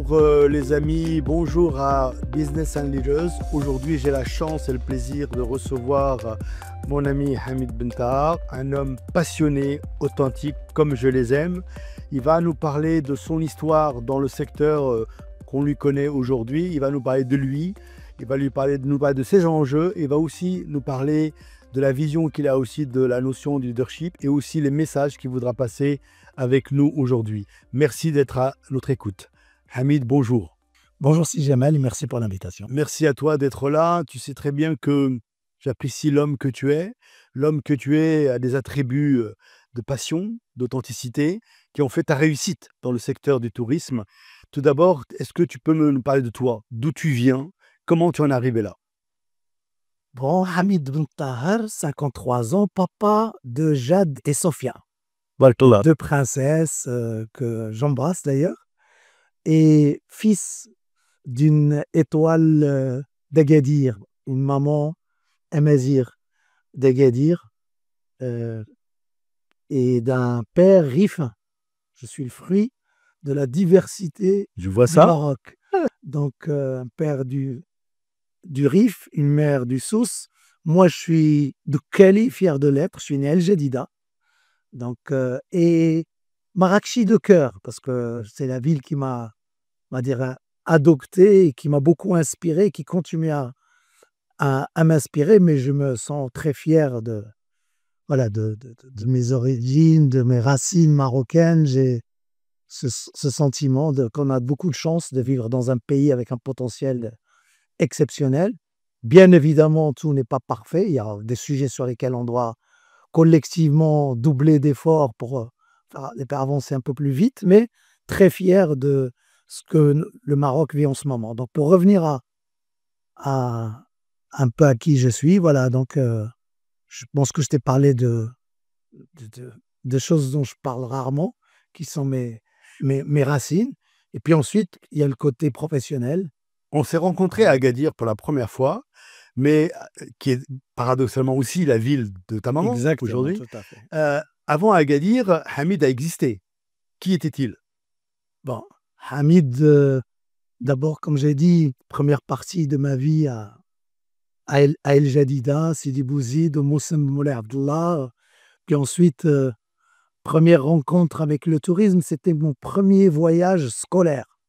Bonjour les amis, bonjour à Business and Leaders. Aujourd'hui, j'ai la chance et le plaisir de recevoir mon ami Hamid Bentahar, un homme passionné, authentique, comme je les aime. Il va nous parler de son histoire dans le secteur qu'on lui connaît aujourd'hui. Il va nous parler de lui, il va nous parler de ses enjeux. Il va aussi nous parler de la vision qu'il a aussi de la notion du leadership et aussi les messages qu'il voudra passer avec nous aujourd'hui. Merci d'être à notre écoute. Hamid, bonjour. Bonjour Si Jamal et merci pour l'invitation. Merci à toi d'être là. Tu sais très bien que j'apprécie l'homme que tu es. L'homme que tu es a des attributs de passion, d'authenticité, qui ont fait ta réussite dans le secteur du tourisme. Tout d'abord, est-ce que tu peux nous parler de toi? D'où tu viens? Comment tu en es arrivé là? Bon, Hamid Bentahar, 53 ans, papa de Jade et Sofia, Barakallah. deux princesses que j'embrasse d'ailleurs, et fils d'une étoile d'Agadir, une maman Amazir d'Agadir, et d'un père Rifin. Je suis le fruit de la diversité Je vois du ça. Maroc. Donc, un père du Rif, une mère du Souss. Moi, je suis de Cali, fier de l'être. Je suis né El Jadida. Donc, et Marrakchi de cœur, parce que c'est la ville qui m'a, on va dire, adopté et qui m'a beaucoup inspiré, qui continue à m'inspirer, mais je me sens très fier voilà, de mes origines, de mes racines marocaines. J'ai ce sentiment qu'on a beaucoup de chance de vivre dans un pays avec un potentiel exceptionnel. Bien évidemment, tout n'est pas parfait. Il y a des sujets sur lesquels on doit collectivement doubler d'efforts pour les faire avancer un peu plus vite, mais très fier de ce que le Maroc vit en ce moment. Donc, pour revenir à un peu à qui je suis, voilà, donc je pense que je t'ai parlé de choses dont je parle rarement, qui sont mes racines. Et puis ensuite, il y a le côté professionnel. On s'est rencontrés à Agadir pour la première fois, mais qui est paradoxalement aussi la ville de ta maman Exactement, aujourd'hui. tout à fait. Avant Agadir, Hamid a existé. Qui était-il? Bon, Hamid, d'abord, comme j'ai dit, première partie de ma vie à El Jadida, Sidi Bouzid, au Moussem Moulay Abdallah. Puis ensuite, première rencontre avec le tourisme, c'était mon premier voyage scolaire.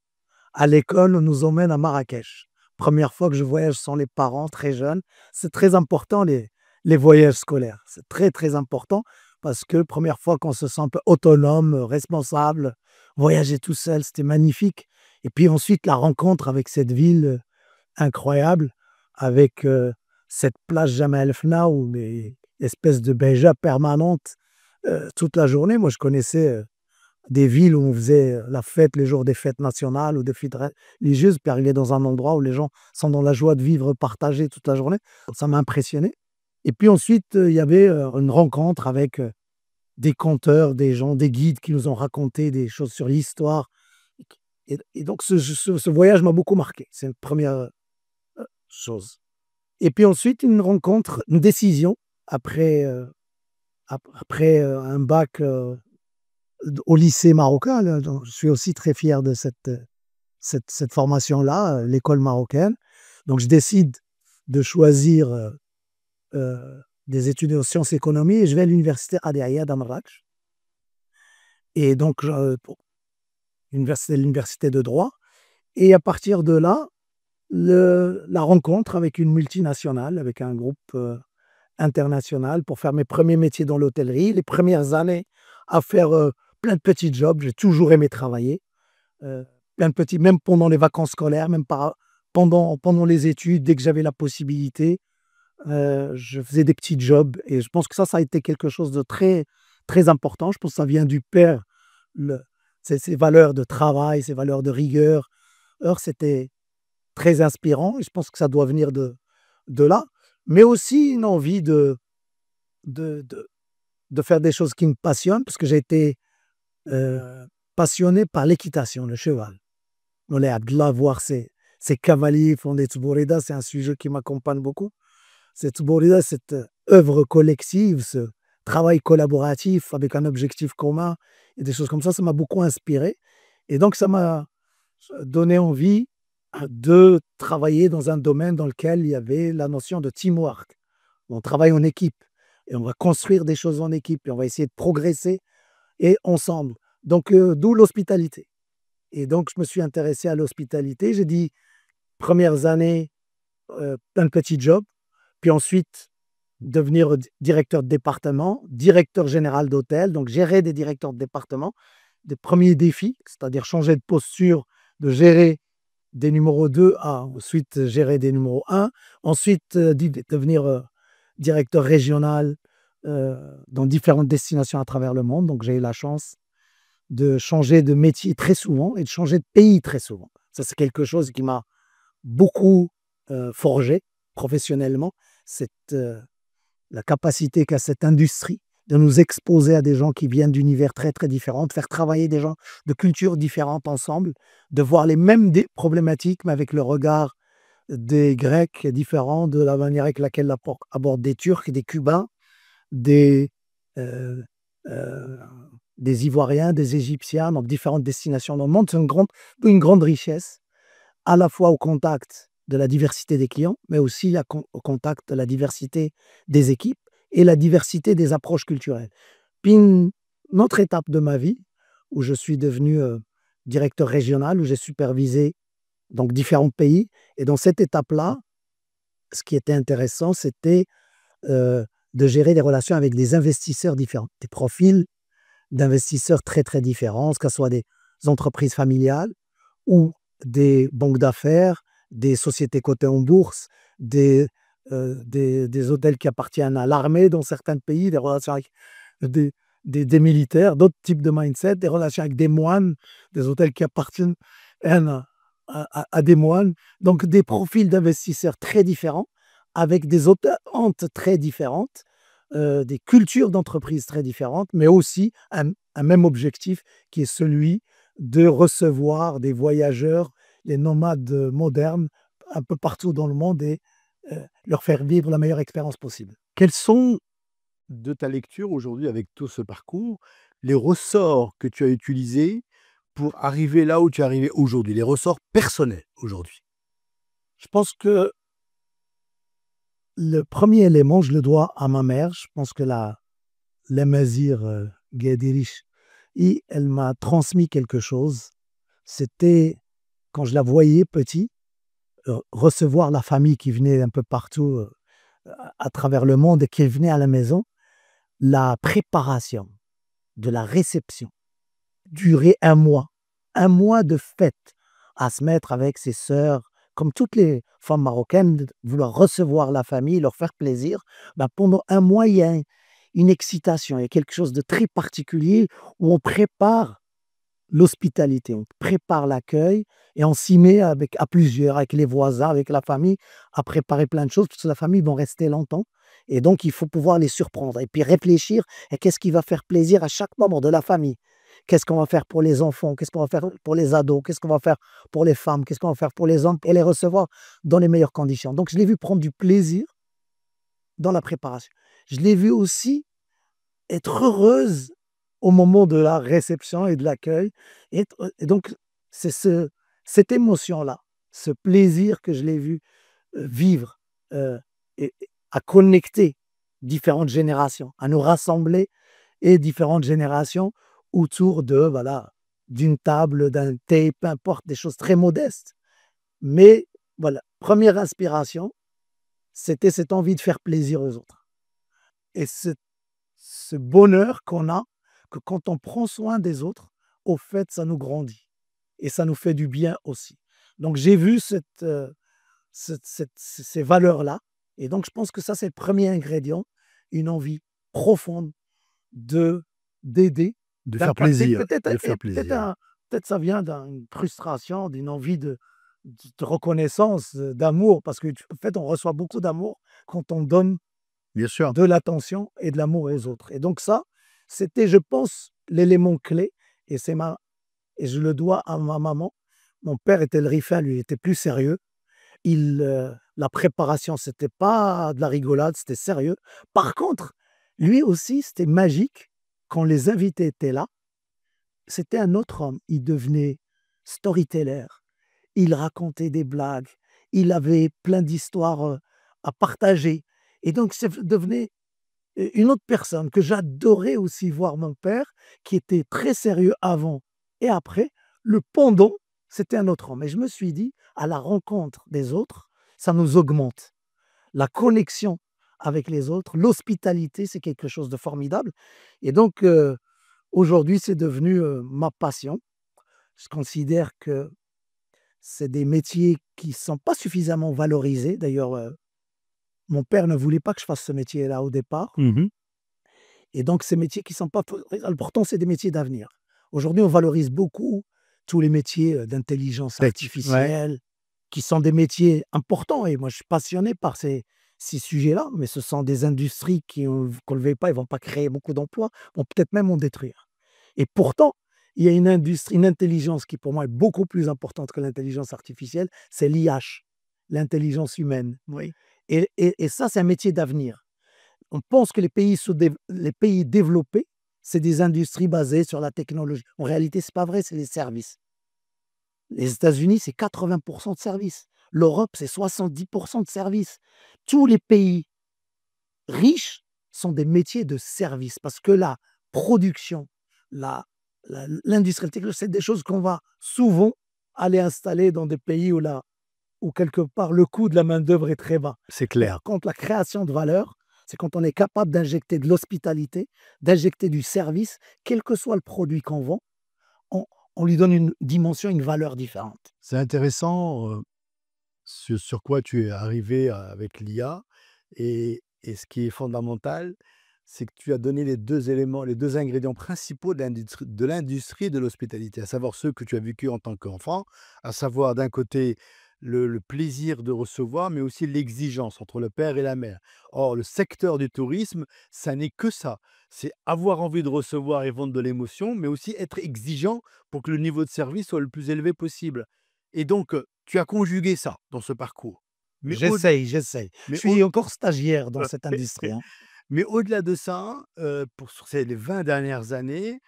À l'école, on nous emmène à Marrakech. Première fois que je voyage sans les parents, très jeune. C'est très important, les voyages scolaires. C'est très, très important parce que première fois qu'on se sent un peu autonome, responsable, voyager tout seul, c'était magnifique. Et puis ensuite, la rencontre avec cette ville incroyable, avec cette plage Jemaa el Fna où les espèces de beja permanentes toute la journée. Moi, je connaissais des villes où on faisait la fête les jours des fêtes nationales ou des fêtes religieuses, puis arriver dans un endroit où les gens sont dans la joie de vivre partagée toute la journée. Ça m'a impressionné. Et puis ensuite, il y avait une rencontre avec des conteurs, des gens, des guides qui nous ont raconté des choses sur l'histoire. Et donc, ce voyage m'a beaucoup marqué. C'est une première chose. Et puis ensuite, une rencontre, une décision après, après un bac au lycée marocain. Là, donc je suis aussi très fier de cette formation-là, l'école marocaine. Donc, je décide de choisir des études en sciences économie et je vais à l'université Adia à Marrakech. Et donc, pour l'université de droit. Et à partir de là, la rencontre avec une multinationale, avec un groupe international pour faire mes premiers métiers dans l'hôtellerie. Les premières années à faire plein de petits jobs. J'ai toujours aimé travailler. Plein de petits, même pendant les vacances scolaires, même pendant les études, dès que j'avais la possibilité, je faisais des petits jobs. Et je pense que ça a été quelque chose de très, très important. Je pense que ça vient du père, ces valeurs de travail, ces valeurs de rigueur. Alors, c'était très inspirant et je pense que ça doit venir de là. Mais aussi une envie de faire des choses qui me passionnent, parce que j'ai été passionné par l'équitation, le cheval. Moulay Abdallah, voir ces cavaliers font des tbourida, c'est un sujet qui m'accompagne beaucoup. Cette tbourida, cette œuvre collective, ce travail collaboratif avec un objectif commun et des choses comme ça m'a beaucoup inspiré. Et donc, ça m'a donné envie de travailler dans un domaine dans lequel il y avait la notion de teamwork. On travaille en équipe et on va construire des choses en équipe et on va essayer de progresser et ensemble. Donc, d'où l'hospitalité. Et donc, je me suis intéressé à l'hospitalité. J'ai dit, premières années, plein de petits jobs, puis ensuite, devenir directeur de département, directeur général d'hôtel, donc gérer des directeurs de département, des premiers défis, c'est-à-dire changer de posture, de gérer des numéros 2 à ensuite gérer des numéros 1, ensuite devenir directeur régional dans différentes destinations à travers le monde. Donc j'ai eu la chance de changer de métier très souvent et de changer de pays très souvent. Ça, c'est quelque chose qui m'a beaucoup forgé professionnellement, cette, la capacité qu'a cette industrie de nous exposer à des gens qui viennent d'univers très très différents, de faire travailler des gens de cultures différentes ensemble, de voir les mêmes problématiques, mais avec le regard des Grecs différents, de la manière avec laquelle abordent des Turcs, des Cubains, des, euh, euh, des Ivoiriens, des Égyptiens, donc différentes destinations dans le monde. C'est une grande richesse, à la fois au contact de la diversité des clients, mais aussi au contact de la diversité des équipes et la diversité des approches culturelles. Puis une autre étape de ma vie, où je suis devenu directeur régional, où j'ai supervisé donc différents pays. Et dans cette étape-là, ce qui était intéressant, c'était de gérer des relations avec des investisseurs différents, des profils d'investisseurs très, très différents, que ce soit des entreprises familiales ou des banques d'affaires, des sociétés cotées en bourse, des hôtels qui appartiennent à l'armée dans certains pays, des relations avec des, des militaires, d'autres types de mindset, des relations avec des moines, des hôtels qui appartiennent à des moines. Donc des profils d'investisseurs très différents, avec des attentes très différentes, des cultures d'entreprise très différentes, mais aussi un même objectif qui est celui de recevoir des voyageurs, les nomades modernes, un peu partout dans le monde et leur faire vivre la meilleure expérience possible. Quels sont, de ta lecture aujourd'hui avec tout ce parcours, les ressorts que tu as utilisés pour arriver là où tu es arrivé aujourd'hui, les ressorts personnels aujourd'hui? Je pense que le premier élément, je le dois à ma mère. Je pense que la Mazir Guedirich, elle m'a transmis quelque chose. C'était quand je la voyais petit, recevoir la famille qui venait un peu partout à travers le monde et qui venait à la maison, la préparation de la réception durait un mois de fête à se mettre avec ses sœurs, comme toutes les femmes marocaines, de vouloir recevoir la famille, leur faire plaisir. Ben, pendant un mois, il y a une excitation, il y a quelque chose de très particulier où on prépare l'hospitalité, on prépare l'accueil et on s'y met avec, à plusieurs, avec les voisins, avec la famille, à préparer plein de choses, parce que la famille va rester longtemps. Et donc, il faut pouvoir les surprendre et puis réfléchir à qu'est-ce qui va faire plaisir à chaque membre de la famille. Qu'est-ce qu'on va faire pour les enfants? Qu'est-ce qu'on va faire pour les ados? Qu'est-ce qu'on va faire pour les femmes? Qu'est-ce qu'on va faire pour les hommes? Et les recevoir dans les meilleures conditions. Donc, je l'ai vu prendre du plaisir dans la préparation. Je l'ai vu aussi être heureuse au moment de la réception et de l'accueil. Et donc, c'est cette émotion-là, ce plaisir que je l'ai vu vivre euh, et à connecter différentes générations, à nous rassembler et différentes générations autour de, voilà, d'une table, d'un thé, peu importe, des choses très modestes. Mais voilà, première inspiration, c'était cette envie de faire plaisir aux autres. Et ce bonheur qu'on a, que quand on prend soin des autres, au fait, ça nous grandit et ça nous fait du bien aussi. Donc j'ai vu ces valeurs-là et donc je pense que ça, c'est le premier ingrédient, une envie profonde de d'aider, De faire d'impacter. plaisir, Peut-être de et faire plaisir. peut-être ça vient d'une frustration, d'une envie de reconnaissance, d'amour, parce que en fait, on reçoit beaucoup d'amour quand on donne Bien sûr. de l'attention et de l'amour aux autres. Et donc ça, c'était, je pense, l'élément clé. Et et je le dois à ma maman. Mon père était le rifain, lui, il était plus sérieux. La préparation, c'était pas de la rigolade, c'était sérieux. Par contre, lui aussi, c'était magique. Quand les invités étaient là, c'était un autre homme. Il devenait storyteller. il racontait des blagues, il avait plein d'histoires, à partager et donc c'est devenait une autre personne que j'adorais aussi voir mon père, qui était très sérieux avant et après. Le pendant, c'était un autre homme et je me suis dit: «À la rencontre des autres, ça nous augmente». La connexion avec les autres, l'hospitalité, c'est quelque chose de formidable et donc aujourd'hui, c'est devenu, ma passion. Je considère que c'est des métiers qui ne sont pas suffisamment valorisés. D'ailleurs, mon père ne voulait pas que je fasse ce métier-là au départ Mmh. et donc ces métiers qui sont pas pourtant c'est des métiers d'avenir. Aujourd'hui, on valorise beaucoup tous les métiers, d'intelligence Ouais, artificielle, qui sont des métiers importants et moi je suis passionné par ces sujets-là, mais ce sont des industries qui, qu'on le veuille pas, ils vont pas créer beaucoup d'emplois, vont peut-être même en détruire et pourtant, il y a une industrie, une intelligence qui pour moi est beaucoup plus importante que l'intelligence artificielle, c'est l'IH, l'intelligence humaine oui. et ça, c'est un métier d'avenir. On pense que les pays développés, c'est des industries basées sur la technologie. En réalité, c'est pas vrai, c'est les services. Les États-Unis, c'est 80 de services. L'Europe, c'est 70 de services. Tous les pays riches sont des métiers de service parce que la production, la l'industrie, la technologie, c'est des choses qu'on va souvent aller installer dans des pays où quelque part le coût de la main-d'œuvre est très bas. C'est Mais clair. par contre, la création de valeur, c'est quand on est capable d'injecter de l'hospitalité, d'injecter du service, quel que soit le produit qu'on vend, on on lui donne une dimension, une valeur différente. C'est intéressant, sur quoi tu es arrivé, avec l'IA et ce qui est fondamental, c'est que tu as donné les 2 éléments, les 2 ingrédients principaux de l'industrie de l'hospitalité, à savoir ceux que tu as vécu en tant qu'enfant, à savoir d'un côté le plaisir de recevoir, mais aussi l'exigence entre le père et la mère. Or, le secteur du tourisme, ça n'est que ça. C'est avoir envie de recevoir et vendre de l'émotion, mais aussi être exigeant pour que le niveau de service soit le plus élevé possible. Et donc, tu as conjugué ça dans ce parcours. Mais au J'essaye. Je mais au suis encore stagiaire dans cette industrie, hein. mais au-delà de ça, pour sur ces les 20 dernières années,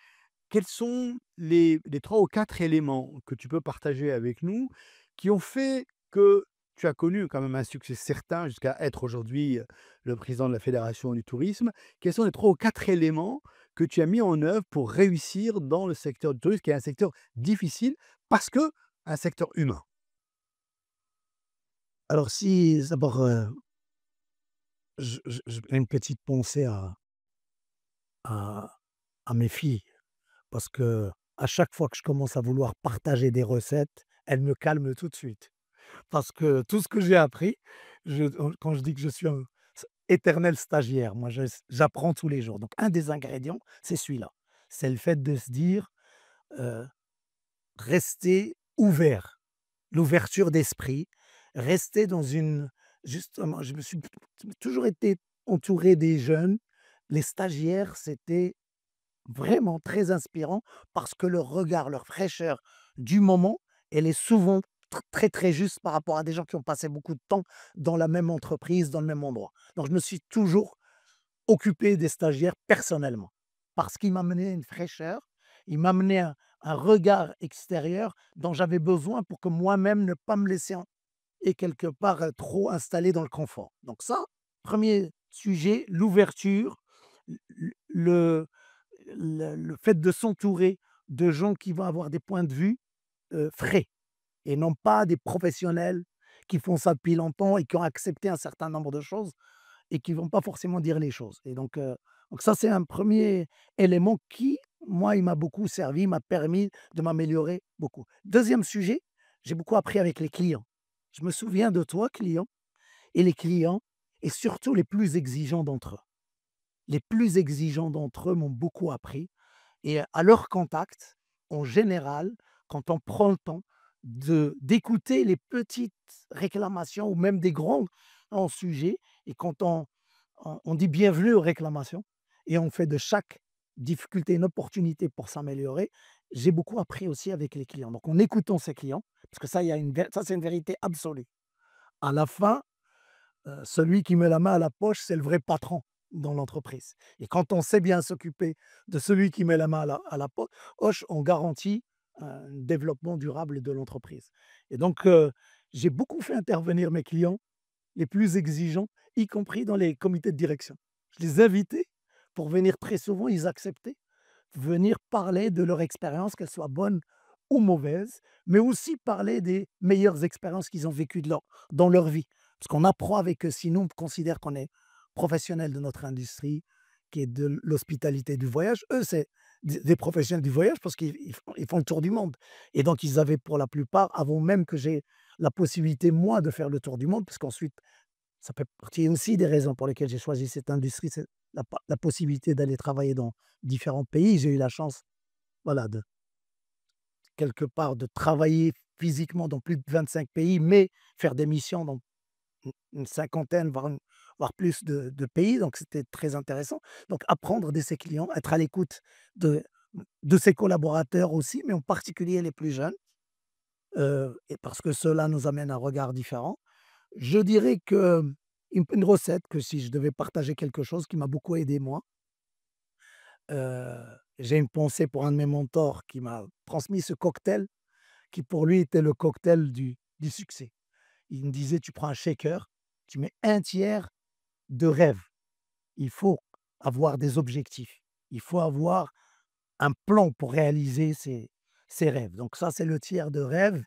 quels sont les 3 ou 4 éléments que tu peux partager avec nous, qui ont fait que tu as connu quand même un succès certain jusqu'à être aujourd'hui, le président de la fédération du tourisme? Quels sont les 3 ou 4 éléments que tu as mis en œuvre pour réussir dans le secteur du tourisme, qui est un secteur difficile parce que un secteur humain? Alors si d'abord, je fais une petite pensée à mes filles parce que à chaque fois que je commence à vouloir partager des recettes, elles me calment tout de suite. Parce que tout ce que j'ai appris, quand je dis que je suis un éternel stagiaire, moi j'apprends tous les jours. Donc un des ingrédients, c'est celui-là. C'est le fait de se dire, heu, rester ouvert, l'ouverture d'esprit, rester dans une justement, je me suis toujours été entouré des jeunes. Les stagiaires, c'était vraiment très inspirant parce que leur regard, leur fraîcheur du moment, elle est souvent très, très juste par rapport à des gens qui ont passé beaucoup de temps dans la même entreprise, dans le même endroit. Donc je me suis toujours occupé des stagiaires personnellement parce qu'ils m'amenaient une fraîcheur, ils m'amenaient un regard extérieur dont j'avais besoin pour que moi-même ne pas me laisser et quelque part, trop installé dans le confort. Donc ça, premier sujet, l'ouverture, le le fait de s'entourer de gens qui vont avoir des points de vue, frais et non pas des professionnels qui font ça depuis longtemps et qui ont accepté un certain nombre de choses et qui vont pas forcément dire les choses et donc ça, c'est un premier élément qui, moi, il m'a beaucoup servi, m'a permis de m'améliorer beaucoup. Deuxième sujet, j'ai beaucoup appris avec les clients. Je me souviens de toi, client et les clients et surtout les plus exigeants d'entre eux. Les plus exigeants d'entre eux m'ont beaucoup appris et à leur contact, en général, quand on prend le temps d'écouter les petites réclamations ou même des grands en sujet et quand on dit bienvenue aux réclamations et on fait de chaque difficulté une opportunité pour s'améliorer, j'ai beaucoup appris aussi avec les clients. Donc en écoutant ces clients, parce que ça, il y a ça c'est une vérité absolue. À la fin, celui qui met la main à la poche, c'est le vrai patron dans l'entreprise et quand on sait bien s'occuper de celui qui met la main à la poche, on garantit un développement durable de l'entreprise. Et donc, j'ai beaucoup fait intervenir mes clients les plus exigeants, y compris dans les comités de direction. Je les invitais pour venir très souvent, ils acceptaient, venir parler de leur expérience, qu'elle soit bonne ou mauvaise, mais aussi parler des meilleures expériences qu'ils ont vécues dans leur vie. Parce qu'on apprend avec eux, si nous on considère qu'on est professionnels de notre industrie, qui est de l'hospitalité du voyage, eux, c'est des professionnels du voyage parce qu'ils font le tour du monde. Et donc, ils avaient pour la plupart, avant même que j'ai la possibilité, moi, de faire le tour du monde, parce qu'ensuite, ça fait partie aussi des raisons pour lesquelles j'ai choisi cette industrie, c'est la possibilité d'aller travailler dans différents pays. J'ai eu la chance, voilà, de quelque part, de travailler physiquement dans plus de 25 pays, mais faire des missions dans une cinquantaine, voire plus de pays, donc c'était très intéressant. Donc apprendre de ses clients, être à l'écoute de de ses collaborateurs aussi, mais en particulier les plus jeunes, et parce que cela nous amène un regard différent. Je dirais que une recette que si je devais partager quelque chose qui m'a beaucoup aidé moi, j'ai une pensée pour un de mes mentors qui m'a transmis ce cocktail qui pour lui était le cocktail du succès. Il me disait: «Tu prends un shaker, tu mets un tiers de rêve». Il faut avoir des objectifs. Il faut avoir un plan pour réaliser ses rêves. Donc ça, c'est le tiers de rêve,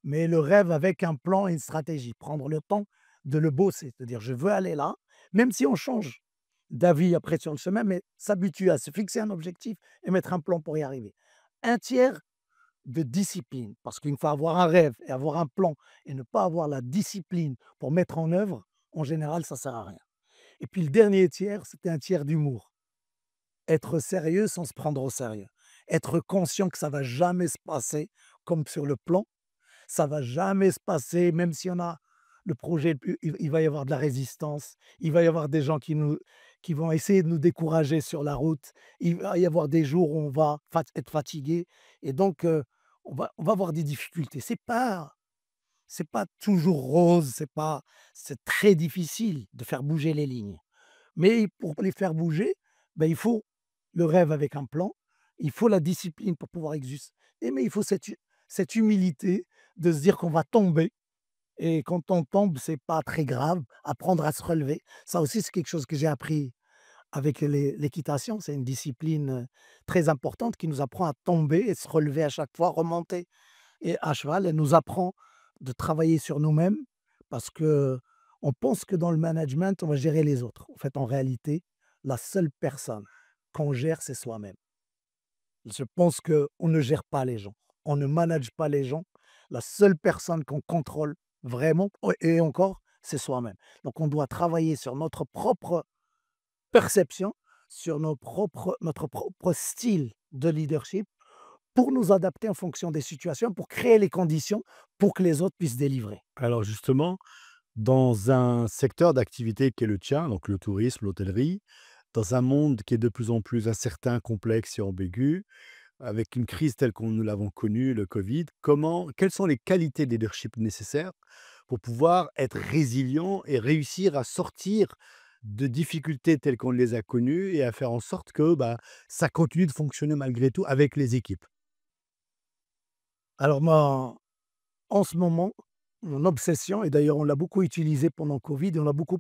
mais le rêve avec un plan et une stratégie. Prendre le temps de le bosser, c'est-à-dire je veux aller là, même si on change d'avis après sur le chemin, mais s'habituer à se fixer un objectif et mettre un plan pour y arriver. Un tiers de discipline, parce qu'il faut avoir un rêve et avoir un plan et ne pas avoir la discipline pour mettre en œuvre, en général, ça sert à rien. Et puis le dernier tiers, c'était un tiers d'humour. Être sérieux sans se prendre au sérieux. Être conscient que ça va jamais se passer comme sur le plan. Ça va jamais se passer, même si on a le projet le plus il va y avoir de la résistance, il va y avoir des gens qui vont essayer de nous décourager sur la route. Il va y avoir des jours où on va être fatigué et donc on va avoir des difficultés. C'est pas toujours rose, c'est très difficile de faire bouger les lignes. Mais pour les faire bouger, il faut le rêve avec un plan, il faut la discipline pour pouvoir exister, mais il faut cette humilité de se dire qu'on va tomber et quand on tombe, c'est pas très grave, apprendre à se relever. Ça aussi, c'est quelque chose que j'ai appris avec l'équitation. C'est une discipline, très importante qui nous apprend à tomber et se relever à chaque fois, remonter et à cheval, elle nous apprend de travailler sur nous-mêmes parce que on pense que dans le management, on va gérer les autres. En fait, en réalité, la seule personne qu'on gère, c'est soi-même. Je pense qu'on ne gère pas les gens, on ne manage pas les gens. La seule personne qu'on contrôle vraiment et encore, c'est soi-même. Donc on doit travailler sur notre propre perception, sur notre propre style de leadership pour nous adapter en fonction des situations, pour créer les conditions pour que les autres puissent délivrer. Alors justement, dans un secteur d'activité qui est le tien, donc le tourisme, l'hôtellerie, dans un monde qui est de plus en plus incertain, complexe et ambigu, avec une crise telle qu'on nous l'avons connue, le Covid, quelles sont les qualités de leadership nécessaires pour pouvoir être résilient et réussir à sortir de difficultés telles qu'on les a connues et à faire en sorte que, bah, ça continue de fonctionner malgré tout avec les équipes? Alors moi, en ce moment, mon obsession et d'ailleurs on l'a beaucoup utilisé pendant Covid et on l'a beaucoup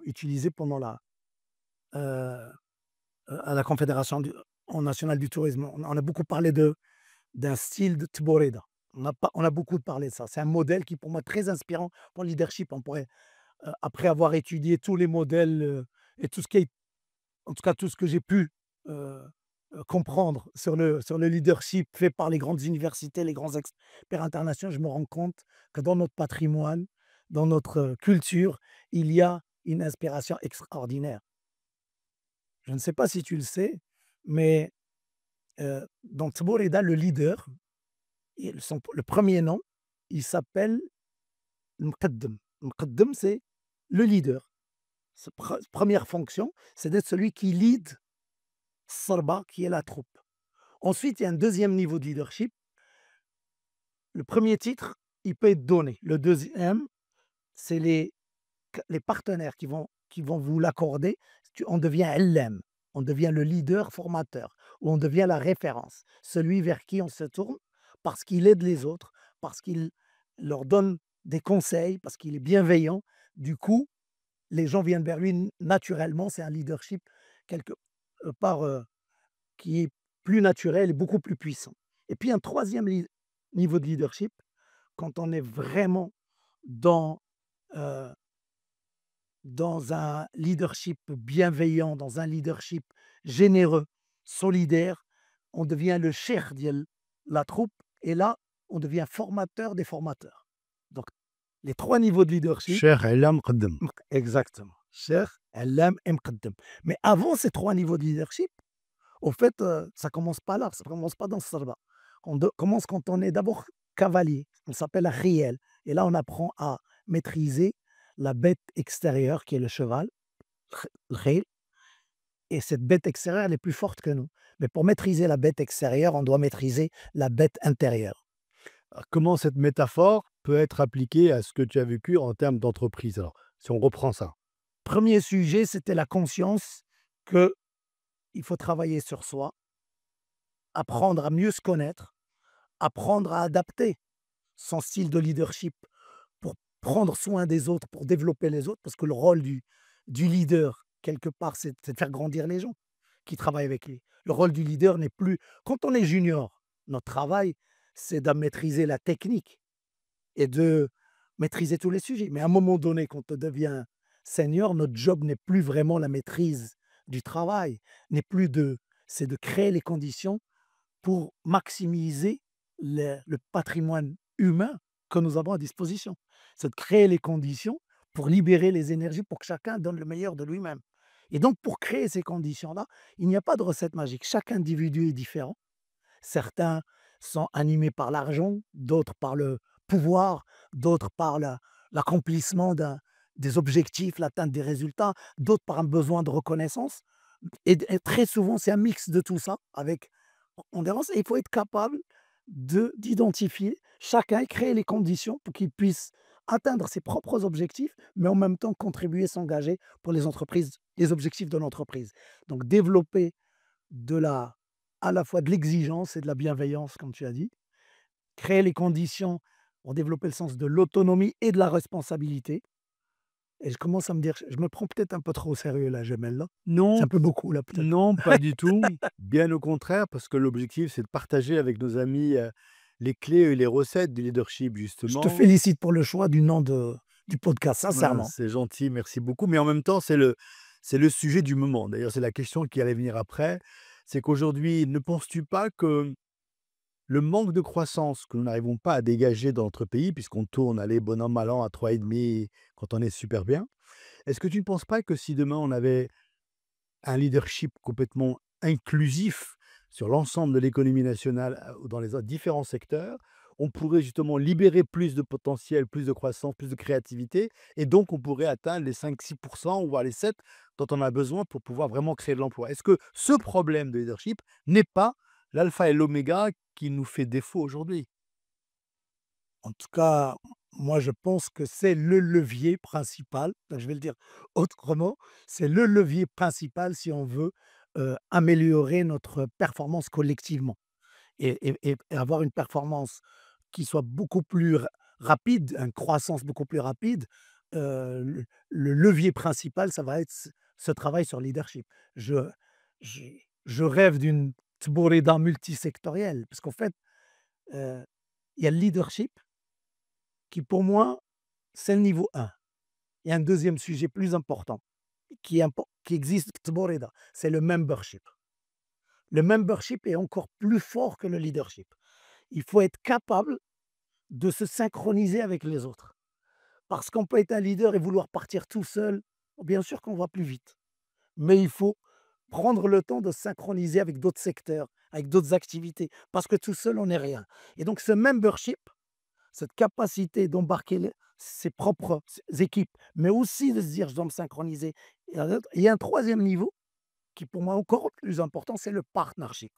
utilisé pendant à la confédération nationale du tourisme. On a beaucoup parlé d'un style de Tboreda. On a beaucoup parlé de ça. C'est un modèle qui pour moi est très inspirant pour le leadership. On pourrait, après avoir étudié tous les modèles, et tout ce qui est en tout cas tout ce que j'ai pu, heu comprendre sur le leadership fait par les grandes universités, les grands experts internationaux, je me rends compte que dans notre patrimoine, dans notre, culture, il y a une inspiration extraordinaire. Je ne sais pas si tu le sais, mais, dans Tboreda, le leader, le premier nom, il s'appelle Mqaddem. Mqaddem, c'est le leader. Sa première fonction, c'est d'être celui qui lead Sarba, qui est la troupe. Ensuite, il y a un deuxième niveau de leadership. Le premier titre, il peut être donné. Le deuxième, c'est les partenaires qui vont vous l'accorder. On devient LM, on devient le leader formateur ou on devient la référence, celui vers qui on se tourne parce qu'il aide les autres, parce qu'il leur donne des conseils, parce qu'il est bienveillant. Du coup, les gens viennent vers lui naturellement. C'est un leadership quelque part qui est plus naturel et beaucoup plus puissant. Et puis un troisième niveau de leadership, quand on est vraiment dans, euh, dans un leadership bienveillant, dans un leadership généreux, solidaire, on devient le cheikh de la troupe et là, on devient formateur des formateurs. Donc, les trois niveaux de leadership, Cher Elam Qaddam. exactement. Cheikh, Alam et Mqaddam. Mais avant ces trois niveaux de leadership, au fait, ça commence pas là, ça commence pas dans ce sarba. Commence quand on est d'abord cavalier, on s'appelle Riel. Et là, on apprend à maîtriser la bête extérieure qui est le cheval, le khayl, et cette bête extérieure, elle est plus forte que nous. Mais pour maîtriser la bête extérieure, on doit maîtriser la bête intérieure. Alors, comment cette métaphore peut être appliquée à ce que tu as vécu en termes d'entreprise? Alors, si on reprend ça. Premier sujet, c'était la conscience que il faut travailler sur soi, apprendre à mieux se connaître, apprendre à adapter son style de leadership pour prendre soin des autres, pour développer les autres, parce que le rôle du leader, quelque part, c'est de faire grandir les gens qui travaillent avec lui. Le rôle du leader n'est plus... Quand on est junior, notre travail, c'est de maîtriser la technique et de maîtriser tous les sujets. Mais à un moment donné, quand on devient senior, notre job n'est plus vraiment la maîtrise du travail, n'est plus de... C'est de créer les conditions pour maximiser le patrimoine humain que nous avons à disposition. C'est de créer les conditions pour libérer les énergies pour que chacun donne le meilleur de lui-même. Et donc, pour créer ces conditions-là, il n'y a pas de recette magique. Chaque individu est différent. Certains sont animés par l'argent, d'autres par le pouvoir, d'autres par l'accomplissement des objectifs, l'atteinte des résultats, d'autres par un besoin de reconnaissance. Et très souvent, c'est un mix de tout ça avec ondérance. Et il faut être capable d'identifier chacun et créer les conditions pour qu'il puisse atteindre ses propres objectifs, mais en même temps contribuer, s'engager pour les entreprises, les objectifs de l'entreprise. Donc développer de la, à la fois de l'exigence et de la bienveillance, comme tu as dit, créer les conditions pour développer le sens de l'autonomie et de la responsabilité. Et je commence à me dire, je me prends peut-être un peu trop au sérieux là, Jamel, là. C'est Non, un peu beaucoup là, peut-être. non, pas du tout. Bien au contraire, parce que l'objectif, c'est de partager avec nos amis les clés et les recettes du leadership, Je te justement. félicite pour le choix du nom du podcast, Ah, sincèrement. c'est gentil, merci beaucoup. Mais en même temps, c'est le sujet du moment. D'ailleurs, c'est la question qui allait venir après. C'est qu'aujourd'hui, ne penses-tu pas que le manque de croissance que nous n'arrivons pas à dégager dans notre pays, puisqu'on tourne, allez, bon an, mal an, à 3,5 quand on est super bien, est-ce que tu ne penses pas que si demain on avait un leadership complètement inclusif sur l'ensemble de l'économie nationale, ou dans les autres différents secteurs, on pourrait justement libérer plus de potentiel, plus de croissance, plus de créativité et donc on pourrait atteindre les 5-6 ou voire les 7 dont on a besoin pour pouvoir vraiment créer de l'emploi. Est-ce que ce problème de leadership n'est pas l'alpha et l'oméga qui nous fait défaut aujourd'hui? En tout cas, moi, je pense que c'est le levier principal. Je vais le dire autrement, c'est le levier principal si on veut améliorer notre performance collectivement et avoir une performance qui soit beaucoup plus rapide, une croissance beaucoup plus rapide. Le levier principal, ça va être ce travail sur leadership. Je, je, je rêve d'une Tboreda multisectorielle, parce qu'en fait, euh, il y a le leadership qui pour moi, c'est le niveau 1. Il y a un deuxième sujet plus important qui existe, c'est le membership. Le membership est encore plus fort que le leadership. Il faut être capable de se synchroniser avec les autres. Parce qu'on peut être un leader et vouloir partir tout seul, bien sûr qu'on va plus vite. Mais il faut prendre le temps de se synchroniser avec d'autres secteurs, avec d'autres activités, parce que tout seul, on n'est rien. Et donc ce membership, cette capacité d'embarquer ses propres équipes, mais aussi de se dire: «Je dois me synchroniser». Il y a un troisième niveau qui, pour moi, encore plus important, c'est le partnership.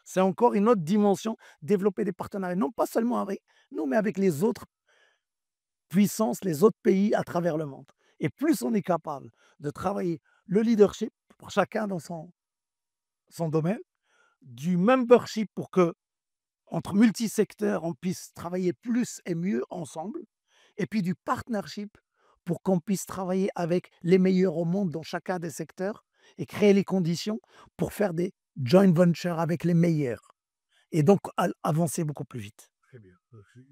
C'est encore une autre dimension, développer des partenariats, non pas seulement avec nous, mais avec les autres puissances, les autres pays à travers le monde. Et plus on est capable de travailler le leadership pour chacun dans son domaine, du membership pour que entre multisecteurs, on puisse travailler plus et mieux ensemble, et puis du partnership pour qu'on puisse travailler avec les meilleurs au monde dans chacun des secteurs et créer les conditions pour faire des joint ventures avec les meilleurs et donc avancer beaucoup plus vite. Très bien.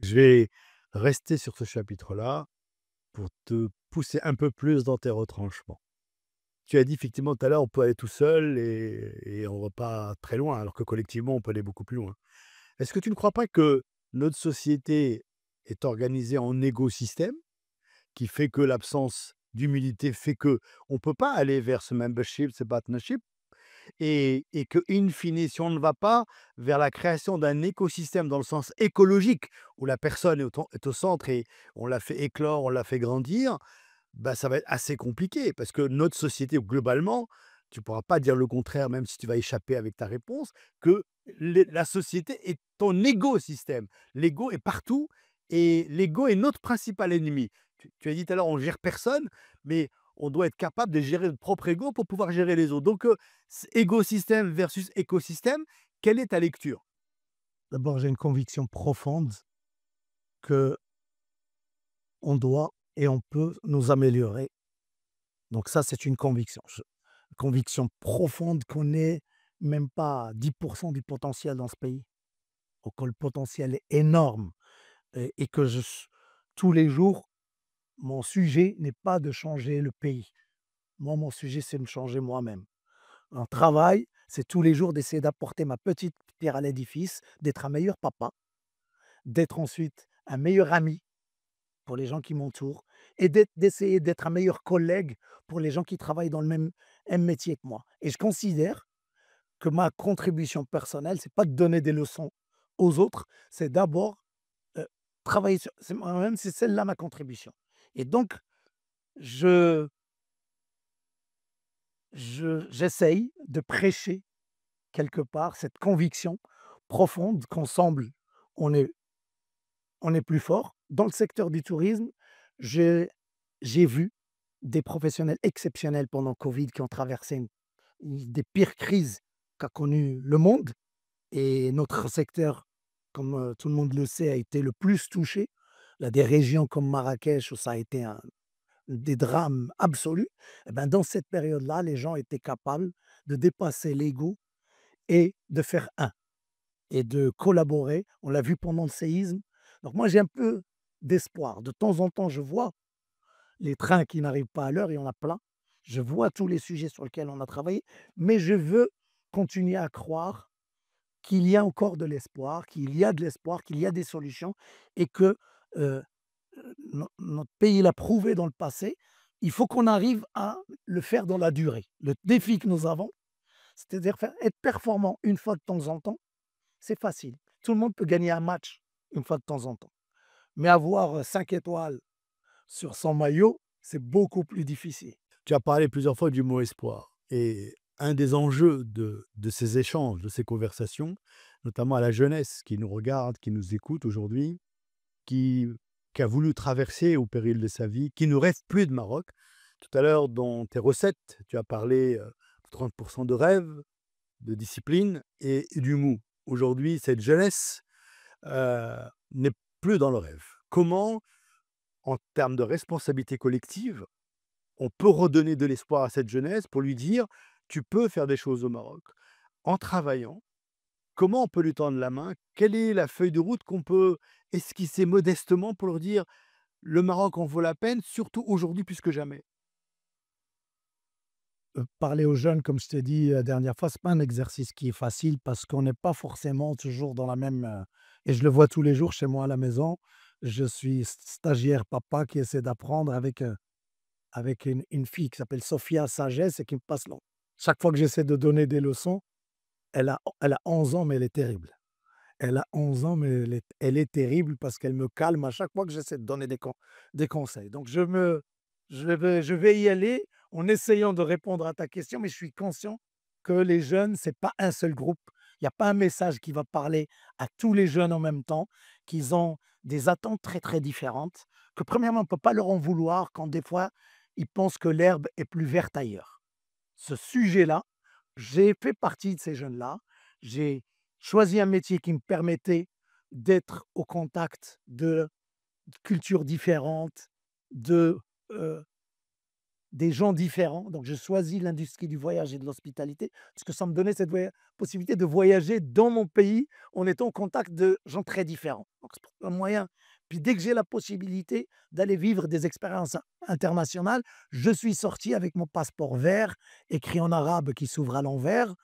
Je vais rester sur ce chapitre-là pour te pousser un peu plus dans tes retranchements. Tu as dit effectivement tout à l'heure, on peut aller tout seul et on va pas très loin, alors que collectivement, on peut aller beaucoup plus loin. Est-ce que tu ne crois pas que notre société est organisée en écosystème, qui fait que l'absence d'humilité fait que on peut pas aller vers ce membership, ce partnership et que in fine, si on ne va pas vers la création d'un écosystème dans le sens écologique, où la personne est au centre et on la fait éclore, on la fait grandir, bah, ça va être assez compliqué parce que notre société, globalement, tu pourras pas dire le contraire, même si tu vas échapper avec ta réponse, que la société est ton écosystème. L'ego est partout et l'ego est notre principal ennemi. Tu as dit tout à l'heure, on gère personne, mais on doit être capable de gérer notre propre ego pour pouvoir gérer les autres. Donc, égosystème versus écosystème, quelle est ta lecture? D'abord, j'ai une conviction profonde que on doit et on peut nous améliorer. Donc ça, c'est une conviction. Conviction profonde qu'on n'est même pas à 10% du potentiel dans ce pays, ou que le potentiel est énorme et que tous les jours, mon sujet n'est pas de changer le pays. Moi, mon sujet, c'est de me changer moi-même. Un travail, c'est tous les jours d'essayer d'apporter ma petite pierre à l'édifice, d'être un meilleur papa, d'être ensuite un meilleur ami pour les gens qui m'entourent et d'essayer d'être un meilleur collègue pour les gens qui travaillent dans le même métier que moi. Et je considère que ma contribution personnelle, c'est pas de donner des leçons aux autres, c'est d'abord travailler sur moi-même, c'est celle-là ma contribution. Et donc, je, j'essaye de prêcher quelque part cette conviction profonde qu'ensemble, on est, on est plus fort. Dans le secteur du tourisme, j'ai j'ai vu des professionnels exceptionnels pendant Covid qui ont traversé des pires crises qu'a connu le monde et notre secteur, comme tout le monde le sait, a été le plus touché. Il y a des régions comme Marrakech où ça a été des drames absolus. Et ben, dans cette période-là, les gens étaient capables de dépasser l'ego et de faire un et de collaborer. On l'a vu pendant le séisme. Donc moi, j'ai un peu d'espoir. De temps en temps, je vois les trains qui n'arrivent pas à l'heure, il y en a plein. Je vois tous les sujets sur lesquels on a travaillé, mais je veux continuer à croire qu'il y a encore de l'espoir, qu'il y a de l'espoir, qu'il y a des solutions et que euh, notre pays l'a prouvé dans le passé. Il faut qu'on arrive à le faire dans la durée. Le défi que nous avons, c'est-à-dire être performant une fois de temps en temps, c'est facile. Tout le monde peut gagner un match une fois de temps en temps. Mais avoir 5 étoiles sur son maillot, c'est beaucoup plus difficile. Tu as parlé plusieurs fois du mot espoir et un des enjeux de ces échanges, de ces conversations, notamment à la jeunesse qui nous regarde, qui nous écoute aujourd'hui, qui qui a voulu traverser au péril de sa vie, qui ne rêve plus de Maroc. Tout à l'heure, dans tes recettes, tu as parlé, de 30 de rêve, de discipline et du mou. Aujourd'hui, cette jeunesse, heu, n'est plus dans le rêve. Comment, en termes de responsabilité collective, on peut redonner de l'espoir à cette jeunesse pour lui dire: «Tu peux faire des choses au Maroc». En travaillant, comment on peut lui tendre la main? Quelle est la feuille de route qu'on peut esquisser modestement pour leur dire: «Le Maroc en vaut la peine, surtout aujourd'hui plus que jamais»? Parler aux jeunes, comme je t'ai dit la dernière fois, c'est pas un exercice qui est facile parce qu'on n'est pas forcément toujours dans la même, et je le vois tous les jours chez moi à la maison. Je suis stagiaire papa qui essaie d'apprendre avec une fille qui s'appelle Sophia Sagesse et qui me passe chaque fois que j'essaie de donner des leçons, elle a 11 ans, mais elle est terrible. Elle a 11 ans, mais elle est terrible parce qu'elle me calme à chaque fois que j'essaie de donner des conseils. Donc je vais y aller en essayant de répondre à ta question, mais je suis conscient que les jeunes, c'est pas un seul groupe. Il y a pas un message qui va parler à tous les jeunes en même temps, qu'ils ont des attentes très, très différentes, que premièrement, on ne peut pas leur en vouloir quand des fois, ils pensent que l'herbe est plus verte ailleurs. Ce sujet-là, j'ai fait partie de ces jeunes-là. J'ai choisi un métier qui me permettait d'être au contact de cultures différentes, de, heu, des gens différents. Donc j'ai choisi l'industrie du voyage et de l'hospitalité, parce que ça me donnait cette possibilité de voyager dans mon pays en étant au contact de gens très différents. Donc c'est un moyen. Puis dès que j'ai la possibilité d'aller vivre des expériences internationales, je suis sorti avec mon passeport vert, écrit en arabe qui s'ouvre à l'envers,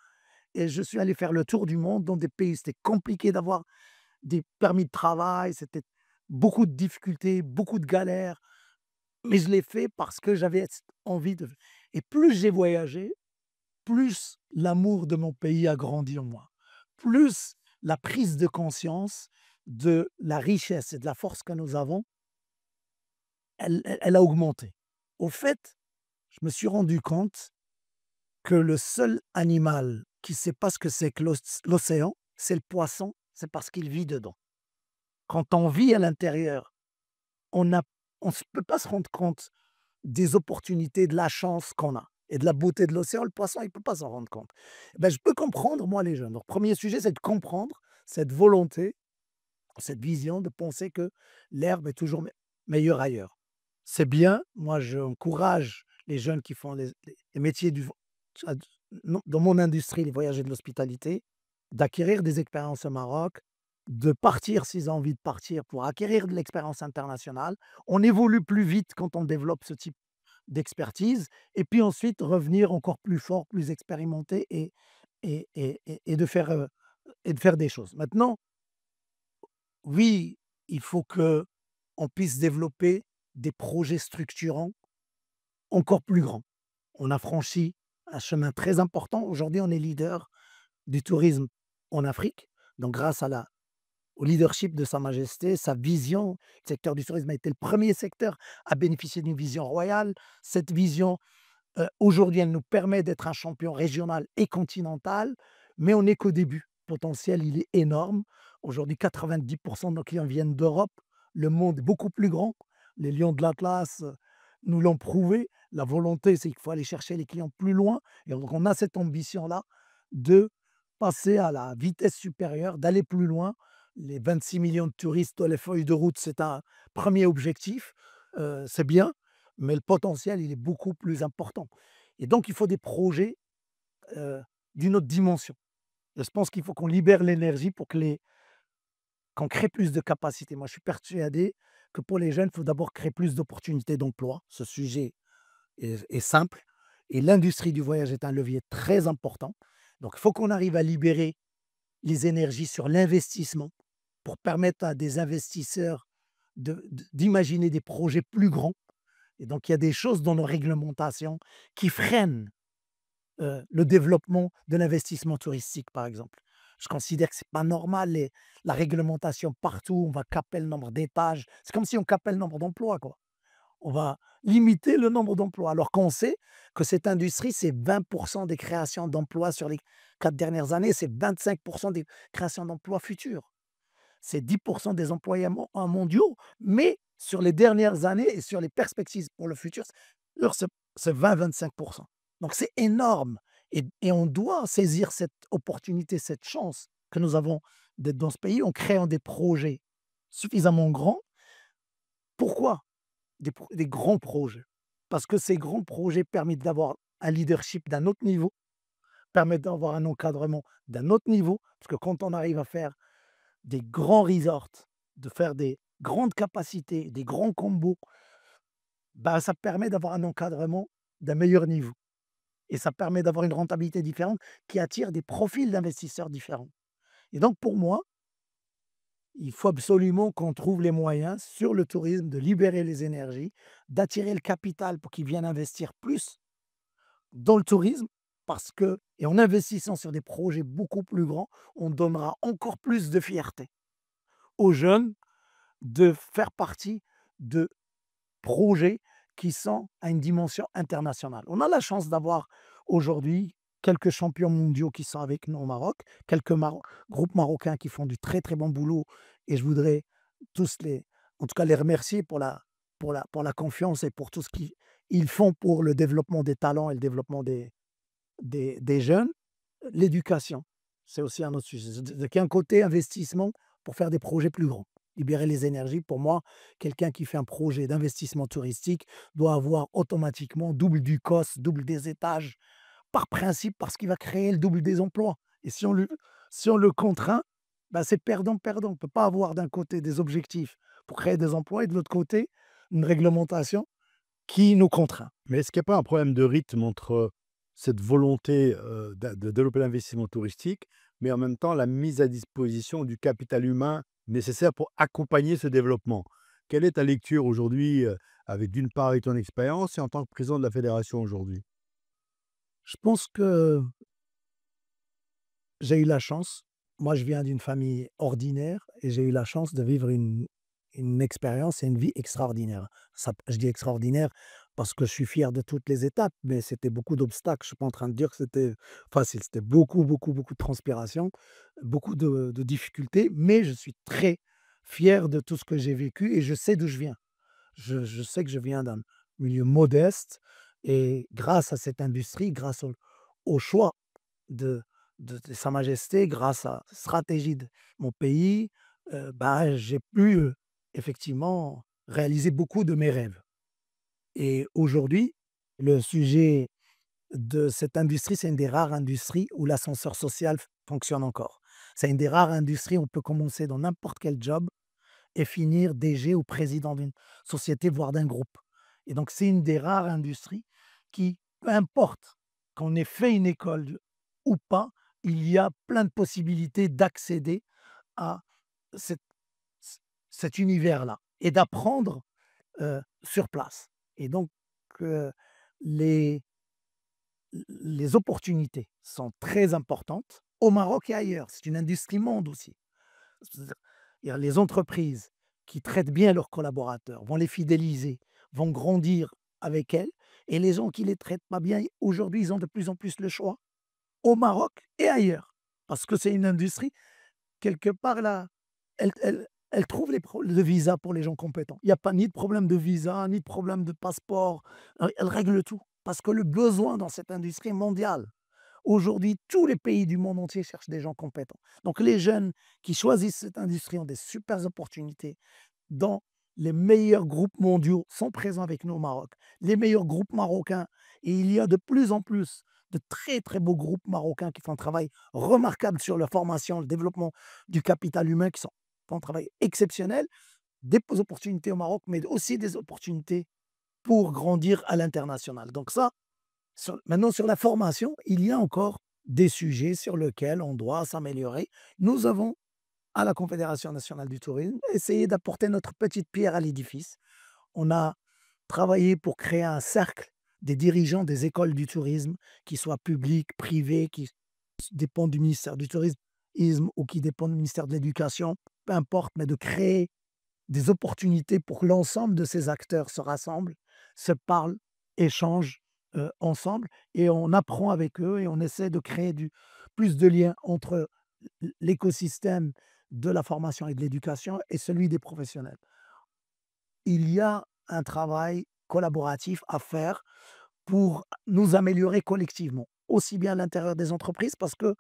et je suis allé faire le tour du monde dans des pays. C'était compliqué d'avoir des permis de travail, c'était beaucoup de difficultés, beaucoup de galères, mais je l'ai fait parce que j'avais envie de. Et plus j'ai voyagé, plus l'amour de mon pays a grandi en moi, plus la prise de conscience de la richesse et de la force que nous avons, elle a augmenté. Au fait, je me suis rendu compte que le seul animal qui ne sait pas ce que c'est que l'océan, c'est le poisson, c'est parce qu'il vit dedans. Quand on vit à l'intérieur, on ne peut pas se rendre compte des opportunités, de la chance qu'on a et de la beauté de l'océan. Le poisson, il ne peut pas s'en rendre compte. Ben, je peux comprendre, moi, les jeunes. Donc, premier sujet, c'est de comprendre cette volonté, cette vision de penser que l'herbe est toujours meilleure ailleurs. C'est bien. Moi, j'encourage les jeunes qui font les métiers dans mon industrie, les voyages et de l'hospitalité, d'acquérir des expériences au Maroc, de partir s'ils ont envie de partir pour acquérir de l'expérience internationale. On évolue plus vite quand on développe ce type d'expertise, et puis ensuite revenir encore plus fort, plus expérimenté, et de faire des choses. Maintenant, oui, il faut que on puisse développer des projets structurants encore plus grands. On a franchi un chemin très important. Aujourd'hui, on est leader du tourisme en Afrique. Donc grâce au leadership de Sa Majesté, sa vision, le secteur du tourisme a été le premier secteur à bénéficier d'une vision royale. Cette vision, aujourd'hui, elle nous permet d'être un champion régional et continental, mais on n'est qu'au début. Le potentiel, il est énorme. Aujourd'hui, 90 de nos clients viennent d'Europe. Le monde est beaucoup plus grand. Les lions de l'Atlas, nous l'ont prouvé. La volonté, c'est qu'il faut aller chercher les clients plus loin, et donc on a cette ambition-là de passer à la vitesse supérieure, d'aller plus loin. Les 26 millions de touristes dans les feuilles de route, c'est un premier objectif, c'est bien, mais le potentiel, il est beaucoup plus important, et donc il faut des projets, heu, d'une autre dimension. Et je pense qu'il faut qu'on libère l'énergie pour qu'on crée plus de capacités. Moi, je suis persuadé que pour les jeunes, il faut d'abord créer plus d'opportunités d'emploi. Ce sujet est simple, et l'industrie du voyage est un levier très important. Donc il faut qu'on arrive à libérer les énergies sur l'investissement pour permettre à des investisseurs d'imaginer des projets plus grands. Et donc il y a des choses dans nos réglementations qui freinent le développement de l'investissement touristique, par exemple. Je considère que c'est pas normal, la réglementation partout, on va caper le nombre d'étages. C'est comme si on capait le nombre d'emplois, quoi. On va limiter le nombre d'emplois, alors qu'on sait que cette industrie, c'est 20 des créations d'emplois sur les 4 dernières années, c'est 25 des créations d'emplois futures. C'est 10 des employés mondiaux, mais sur les dernières années et sur les perspectives pour le futur, c'est 20-25. Donc c'est énorme, et on doit saisir cette opportunité, cette chance que nous avons d'être dans ce pays en créant des projets suffisamment grands. Pourquoi? Des grands projets. Parce que ces grands projets permettent d'avoir un leadership d'un autre niveau, permettent d'avoir un encadrement d'un autre niveau, parce que quand on arrive à faire des grands resorts, de faire des grandes capacités, des grands combos, bah, ça permet d'avoir un encadrement d'un meilleur niveau, et ça permet d'avoir une rentabilité différente qui attire des profils d'investisseurs différents. Et donc pour moi, il faut absolument qu'on trouve les moyens sur le tourisme de libérer les énergies, d'attirer le capital pour qu'il vienne investir plus dans le tourisme, parce que, et en investissant sur des projets beaucoup plus grands, on donnera encore plus de fierté aux jeunes de faire partie de projets qui sont à une dimension internationale. On a la chance d'avoir aujourd'hui quelques champions mondiaux qui sont avec nous au Maroc, quelques groupes marocains qui font du très très bon boulot, et je voudrais tous en tout cas les remercier pour la confiance et pour tout ce qu'ils font pour le développement des talents et le développement des jeunes. L'éducation, C'est aussi un autre sujet. Donc il y a un côté investissement pour faire des projets plus grands. Libérer les énergies, pour moi, quelqu'un qui fait un projet d'investissement touristique doit avoir automatiquement double du COS, double des étages, par principe, parce qu'il va créer le double des emplois. Et si on le contraint, bah, c'est perdant-perdant. On ne peut pas avoir d'un côté des objectifs pour créer des emplois et de l'autre côté, une réglementation qui nous contraint. Mais est-ce qu'il n'y a pas un problème de rythme entre cette volonté, de développer l'investissement touristique, mais en même temps la mise à disposition du capital humain nécessaire pour accompagner ce développement? Quelle est ta lecture aujourd'hui, avec d'une part avec ton expérience et en tant que président de la fédération aujourd'hui? Je pense que j'ai eu la chance. Moi, je viens d'une famille ordinaire et j'ai eu la chance de vivre une expérience et une vie extraordinaire. Ça, je dis extraordinaire parce que je suis fier de toutes les étapes, mais c'était beaucoup d'obstacles. Je suis pas en train de dire que c'était facile. C'était beaucoup, beaucoup, beaucoup de transpiration, beaucoup de difficultés, mais je suis très fier de tout ce que j'ai vécu et je sais d'où je viens. Je sais que je viens d'un milieu modeste et grâce à cette industrie, grâce au choix de de Sa Majesté, grâce à la stratégie de mon pays, bah, j'ai pu, effectivement réaliser beaucoup de mes rêves. Et aujourd'hui, le sujet de cette industrie, c'est une des rares industries où l'ascenseur social fonctionne encore. C'est une des rares industries où on peut commencer dans n'importe quel job et finir DG ou président d'une société, voire d'un groupe. Et donc c'est une des rares industries qui, peu importe qu'on ait fait une école ou pas, il y a plein de possibilités d'accéder à cet cet univers-là et d'apprendre, sur place. Et donc, heu, les les opportunités sont très importantes au Maroc et ailleurs. C'est une industrie monde aussi. C'est-à-dire, il y a les entreprises qui traitent bien leurs collaborateurs, vont les fidéliser, vont grandir avec elles, et les gens qui les traitent pas bien, aujourd'hui, ils ont de plus en plus le choix, au Maroc et ailleurs. Parce que c'est une industrie, quelque part là, elle trouve le visa pour les gens compétents. Il y a pas ni de problème de visa, ni de problème de passeport, elle règle tout. Parce que le besoin dans cette industrie est mondial. Aujourd'hui, tous les pays du monde entier cherchent des gens compétents. Donc les jeunes qui choisissent cette industrie ont des super opportunités dans les meilleurs groupes mondiaux sont présents avec nous au Maroc. Les meilleurs groupes marocains, et il y a de plus en plus de très, très beaux groupes marocains qui font un travail remarquable sur la formation, le développement du capital humain, qui font un travail exceptionnel. Des opportunités au Maroc, mais aussi des opportunités pour grandir à l'international. Donc ça, maintenant, sur la formation, il y a encore des sujets sur lesquels on doit s'améliorer. Nous avons, à la Confédération nationale du tourisme, essayé d'apporter notre petite pierre à l'édifice. On a travaillé pour créer un cercle des dirigeants des écoles du tourisme, qui soient publiques, privées, qui dépendent du ministère du tourisme ou qui dépendent du ministère de l'éducation, peu importe, mais de créer des opportunités pour que l'ensemble de ces acteurs se rassemblent, se parlent, échangent, ensemble, et on apprend avec eux et on essaie de créer plus de liens entre l'écosystème de la formation et de l'éducation et celui des professionnels. Il y a un travail collaboratif à faire pour nous améliorer collectivement, aussi bien à l'intérieur des entreprises, parce que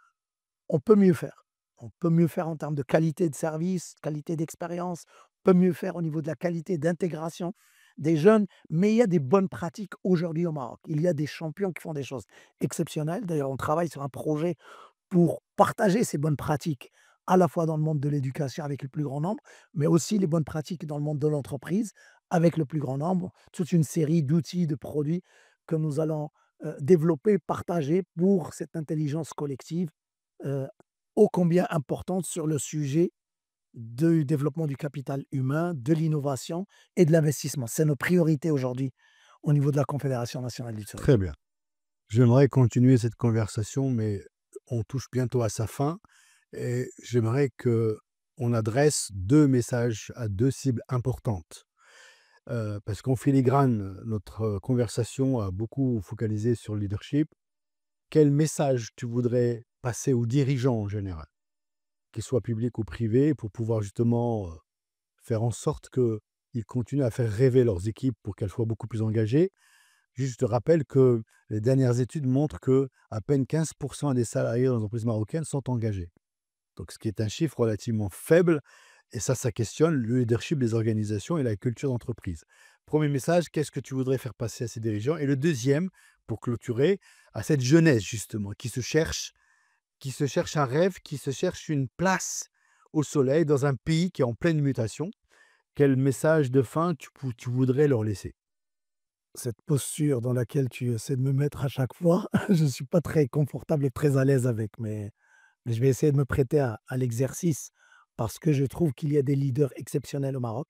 on peut mieux faire. On peut mieux faire en termes de qualité de service, qualité d'expérience, on peut mieux faire au niveau de la qualité d'intégration des jeunes, mais il y a des bonnes pratiques aujourd'hui au Maroc. Il y a des champions qui font des choses exceptionnelles. D'ailleurs, on travaille sur un projet pour partager ces bonnes pratiques, à la fois dans le monde de l'éducation avec le plus grand nombre, mais aussi les bonnes pratiques dans le monde de l'entreprise avec le plus grand nombre. Toute une série d'outils, de produits que nous allons développer, partager pour cette intelligence collective heu, ô combien importante sur le sujet du développement du capital humain, de l'innovation et de l'investissement. C'est nos priorités aujourd'hui au niveau de la Confédération nationale du tourisme. Très bien. J'aimerais continuer cette conversation, mais on touche bientôt à sa fin et j'aimerais que on adresse 2 messages à 2 cibles importantes. Parce qu'en filigrane, notre conversation a beaucoup focalisé sur le leadership. Quel message tu voudrais passer aux dirigeants en général, qu'ils soient publics ou privés, pour pouvoir justement, faire en sorte qu'ils continuent à faire rêver leurs équipes pour qu'elles soient beaucoup plus engagées, Juste, je te rappelle que les dernières études montrent que à peine 15% des salariés dans les entreprises marocaines sont engagés. Donc ce qui est un chiffre relativement faible et ça questionne le leadership des organisations et la culture d'entreprise. Premier message, qu'est-ce que tu voudrais faire passer à ces dirigeants? Et le deuxième, pour clôturer, à cette jeunesse justement qui se cherche un rêve, qui se cherche une place au soleil dans un pays qui est en pleine mutation. Quel message de fin tu voudrais leur laisser? Cette posture dans laquelle tu essaies de me mettre à chaque fois, je ne suis pas très confortable et très à l'aise avec, mais je vais essayer de me prêter à l'exercice parce que je trouve qu'il y a des leaders exceptionnels au Maroc,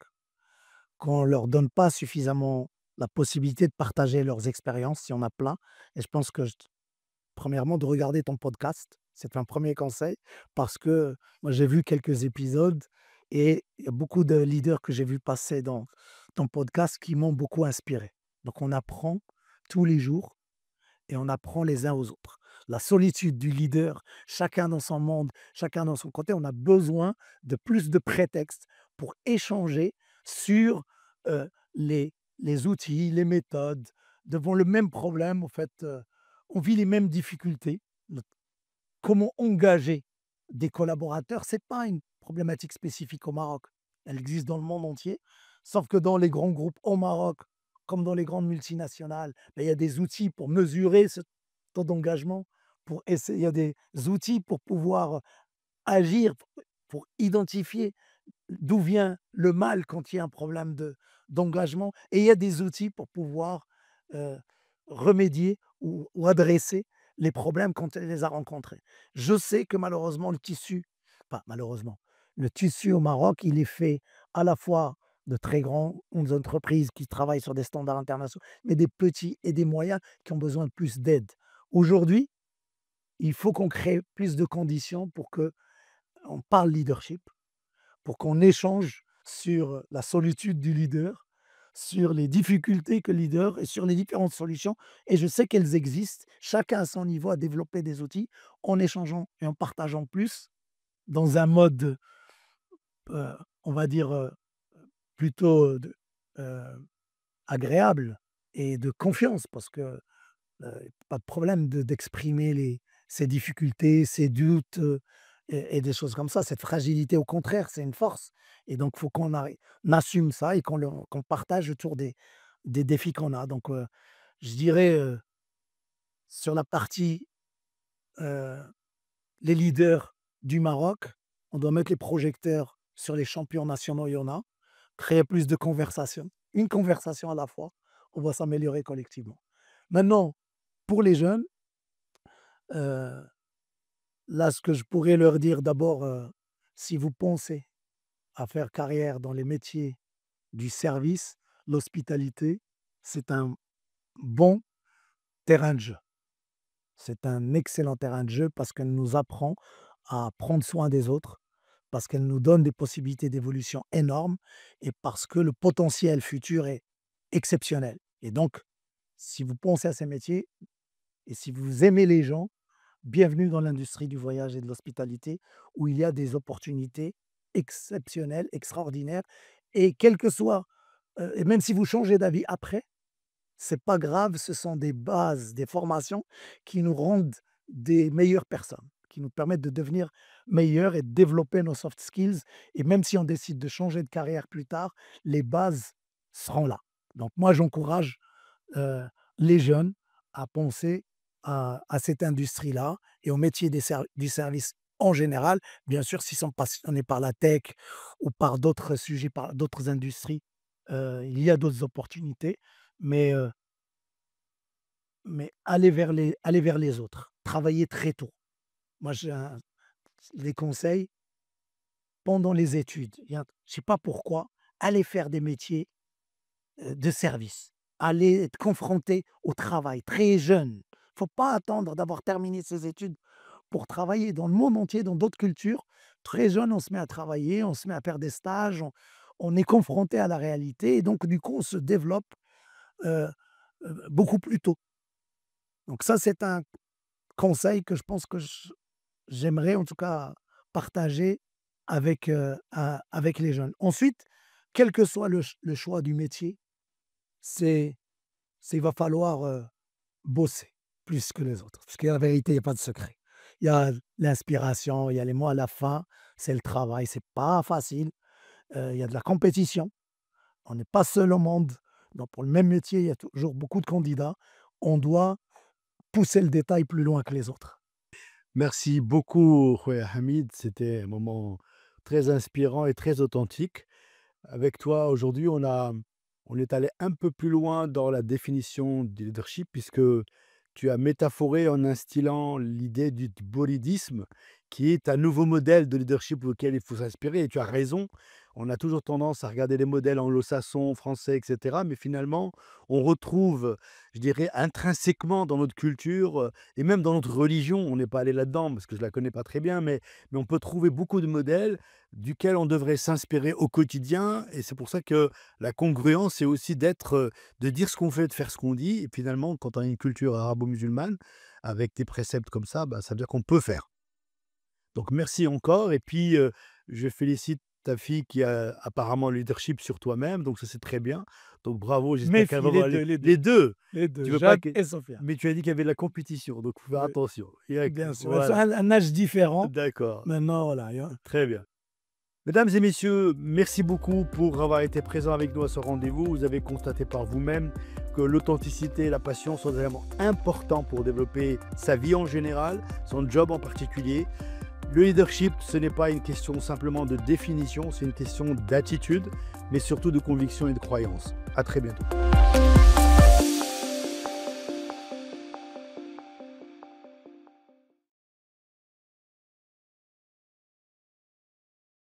qu'on ne leur donne pas suffisamment la possibilité de partager leurs expériences, il y en a plein et je pense que premièrement, de regarder ton podcast, c'est un premier conseil parce que moi, j'ai vu quelques épisodes et il y a beaucoup de leaders que j'ai vu passer dans ton podcast qui m'ont beaucoup inspiré. Donc on apprend tous les jours et on apprend les uns aux autres. La solitude du leader, chacun dans son monde, chacun dans son côté, on a besoin de plus de prétextes pour échanger sur les, les outils, les méthodes, devant le même problème. En fait, on vit les mêmes difficultés. Comment engager des collaborateurs, c'est pas une problématique spécifique au Maroc. Elle existe dans le monde entier, sauf que dans les grands groupes au Maroc, comme dans les grandes multinationales, il y a des outils pour mesurer ce taux d'engagement, il y a des outils pour pouvoir agir, pour identifier d'où vient le mal quand il y a un problème d'engagement et il y a des outils pour pouvoir, heu, remédier ou adresser les problèmes quand elle les a rencontrés. Je sais que malheureusement le tissu pas malheureusement, le tissu au Maroc, il est fait à la fois de très grandes entreprises qui travaillent sur des standards internationaux, mais des petits et des moyens qui ont besoin de plus d'aide. Aujourd'hui, il faut qu'on crée plus de conditions pour qu'on parle leadership, pour qu'on échange sur la solitude du leader, sur les difficultés que le leader et sur les différentes solutions. Et je sais qu'elles existent. Chacun à son niveau a développé des outils en échangeant et en partageant plus dans un mode, on va dire, plutôt agréable et de confiance parce que pas de problème d'exprimer ses difficultés, ses doutes, et des choses comme ça. Cette fragilité, au contraire, c'est une force et donc il faut on assume ça et qu'on partage autour des défis qu'on a. Donc je dirais, sur la partie, heu, les leaders du Maroc, on doit mettre les projecteurs sur les champions nationaux, il y en a, créer plus de conversations, une conversation à la fois, on va s'améliorer collectivement. Maintenant, pour les jeunes, heu là, ce que je pourrais leur dire d'abord, si vous pensez à faire carrière dans les métiers du service, l'hospitalité, c'est un bon terrain de jeu. C'est un excellent terrain de jeu parce qu'elle nous apprend à prendre soin des autres, parce qu'elle nous donne des possibilités d'évolution énormes et parce que le potentiel futur est exceptionnel. Et donc, si vous pensez à ces métiers et si vous aimez les gens, bienvenue dans l'industrie du voyage et de l'hospitalité, où il y a des opportunités exceptionnelles, extraordinaires et quel que soit, et même si vous changez d'avis après, c'est pas grave, ce sont des bases, des formations qui nous rendent des meilleures personnes, qui nous permettent de devenir meilleurs et de développer nos soft skills et même si on décide de changer de carrière plus tard, les bases seront là. Donc moi, j'encourage heu, les jeunes à penser à cette industrie-là et au métier du service en général. Bien sûr, s'ils sont passionnés par la tech ou par d'autres sujets, par d'autres industries, il y a d'autres opportunités, mais aller vers les autres, travailler très tôt. Moi, j'ai un des conseils pendant les études, il y a je sais pas pourquoi, aller faire des métiers de service, aller être confronté au travail très jeune. Faut pas attendre d'avoir terminé ses études pour travailler dans le monde entier, dans d'autres cultures. Très jeune, on se met à travailler, on se met à faire des stages, on est confronté à la réalité et donc du coup, on se développe, heu beaucoup plus tôt. Donc ça, c'est un conseil que je pense que j'aimerais en tout cas partager avec les jeunes. Ensuite, quel que soit le choix du métier, c'est c'est il va falloir, bosser plus que les autres. Parce que la vérité, il y a pas de secret. Il y a l'inspiration, il y a les mots à la fin, c'est le travail, c'est pas facile, il y a de la compétition. On n'est pas seul au monde. Donc pour le même métier, il y a toujours beaucoup de candidats. On doit pousser le détail plus loin que les autres. Merci beaucoup, Khoya Hamid. C'était un moment très inspirant et très authentique. Avec toi, aujourd'hui, on est allé un peu plus loin dans la définition du leadership, puisque tu as métaphoré en instillant l'idée du bolidisme, qui est un nouveau modèle de leadership auquel il faut s'inspirer. Et tu as raison, on a toujours tendance à regarder les modèles anglo-saxons, français, etc. Mais finalement, on retrouve, je dirais, intrinsèquement dans notre culture et même dans notre religion, on n'est pas allé là-dedans parce que je ne la connais pas très bien, mais on peut trouver beaucoup de modèles duquel on devrait s'inspirer au quotidien. Et c'est pour ça que la congruence, c'est aussi de dire ce qu'on fait, de faire ce qu'on dit. Et finalement, quand on a une culture arabo-musulmane, avec des préceptes comme ça, bah, ça veut dire qu'on peut faire. Donc merci encore. Et puis, je félicite ta fille qui a apparemment le leadership sur toi-même. Donc ça, c'est très bien. Donc bravo, j'espère Mes qu'elle filles, va les avoir 2, les 2, les 2. les Tu 2, veux pas Jade que... et Sophia. Mais tu as dit qu'il y avait de la compétition. Donc faut faire Oui, attention. bien sûr. Elles sont Voilà. à un âge différent. D'accord. Maintenant, voilà, il y a Très bien. Mesdames et messieurs, merci beaucoup pour avoir été présents avec nous à ce rendez-vous. Vous avez constaté par vous-même que l'authenticité et la passion sont vraiment importants pour développer sa vie en général, son job en particulier. Le leadership, ce n'est pas une question simplement de définition, c'est une question d'attitude, mais surtout de conviction et de croyance. À très bientôt.